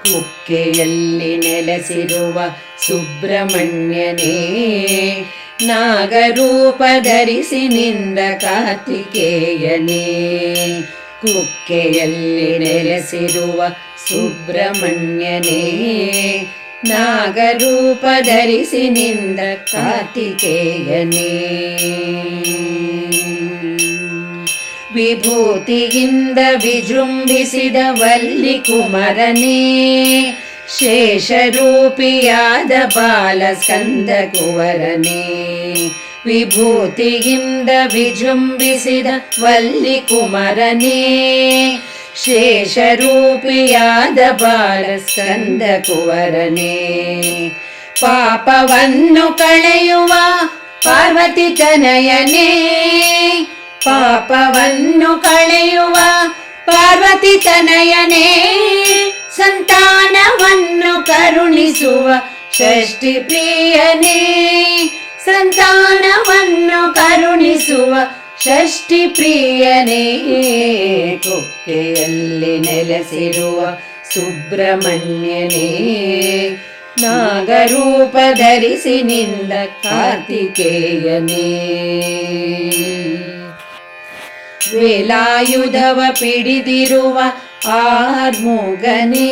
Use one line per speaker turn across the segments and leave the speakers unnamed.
ಕುಕ್ಕೆಯಲ್ಲಿ ನೆಲೆಸಿರುವ ಸುಬ್ರಹ್ಮಣ್ಯನೇ, ನಾಗರೂಪ ಧರಿಸಿ ನಿಂದ ಕಾರ್ತಿಕೇಯನೇ. ಕುಕ್ಕೆಯಲ್ಲಿ ನೆಲೆಸಿರುವ ಸುಬ್ರಹ್ಮಣ್ಯನೇ, ನಾಗರೂಪ ಧರಿಸಿ ನಿಂದ ಕಾರ್ತಿಕೇಯನೇ. ವಿಭೂತಿಯಿಂದ ವಿಜೃಂಭಿಸಿದ ವಲ್ಲಿ ಕುಮರನೇ, ಶೇಷರೂಪಿಯಾದ ಬಾಲಸ್ಕಂದ ಕುವರನೇ. ವಿಭೂತಿಯಿಂದ ವಿಜೃಂಭಿಸಿದ ವಲ್ಲಿ ಕುಮರನೇ, ಶೇಷರೂಪಿಯಾದ ಬಾಲಸ್ಕಂದ ಕುವರನೇ. ಪಾಪವನ್ನು ಕಳೆಯುವ ಪಾರ್ವತಿ ತನಯನೇ, ಪಾಪವನ್ನು ಕಳೆಯುವ ಪಾರ್ವತಿ ತನಯನೇ. ಸಂತಾನವನ್ನು ಕರುಣಿಸುವ ಷಷ್ಠಿ ಪ್ರಿಯನೇ, ಸಂತಾನವನ್ನು ಕರುಣಿಸುವ ಷಷ್ಠಿ ಪ್ರಿಯನೇ. ಕುಕ್ಕೆಯಲ್ಲಿ ನೆಲೆಸಿರುವ ಸುಬ್ರಹ್ಮಣ್ಯನೇ, ನಾಗರೂಪ ಧರಿಸಿ ನಿಂದ ಕಾರ್ತಿಕೇಯನೇ. ವೇಲಾಯುಧವ ಪಿಡಿದಿರುವ ಆರ್ಮುಗನೇ,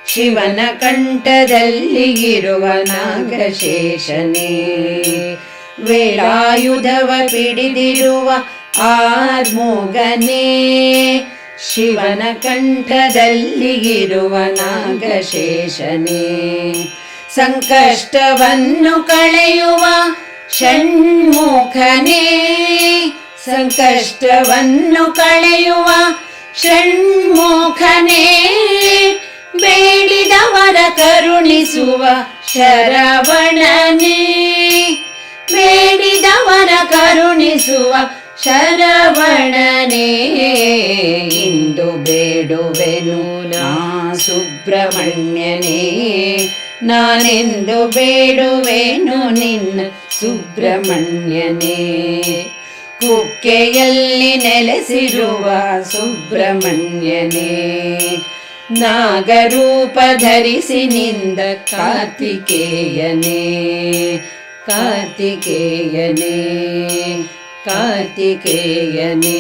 ಶಿವನ ಕಂಠದಲ್ಲಿ ಇರುವ ನಾಗಶೇಷನೇ. ವೇಲಾಯುಧವ ಪಿಡಿದಿರುವ ಆರ್ಮುಗನೇ, ಶಿವನ ಕಂಠದಲ್ಲಿ ಇರುವ ನಾಗಶೇಷನೇ. ಸಂಕಷ್ಟವನ್ನು ಕಳೆಯುವ ಷಣ್ಮುಖನೇ, ಸಂಕಷ್ಟವನ್ನು ಕಳೆಯುವ ಷಣ್ಮುಖನೇ. ಬೇಡಿದವರ ಕರುಣಿಸುವ ಶರವಣನೇ, ಬೇಡಿದವರ ಕರುಣಿಸುವ ಶರವಣನೇ. ಇಂದು ಬೇಡುವೆನು ನಾ ಸುಬ್ರಹ್ಮಣ್ಯನೇ, ನಾನೆಂದು ಬೇಡುವೆನು ನಿನ್ನ ಸುಬ್ರಹ್ಮಣ್ಯನೇ. ಕುಕ್ಕೆಯಲ್ಲಿ ನೆಲೆಸಿರುವ ಸುಬ್ರಹ್ಮಣ್ಯನೇ, ನಾಗರೂಪ ಧರಿಸಿ ನಿಂದ ಕಾರ್ತಿಕೇಯನೇ. ಕಾರ್ತಿಕೇಯನೇ, ಕಾರ್ತಿಕೇಯನೇ.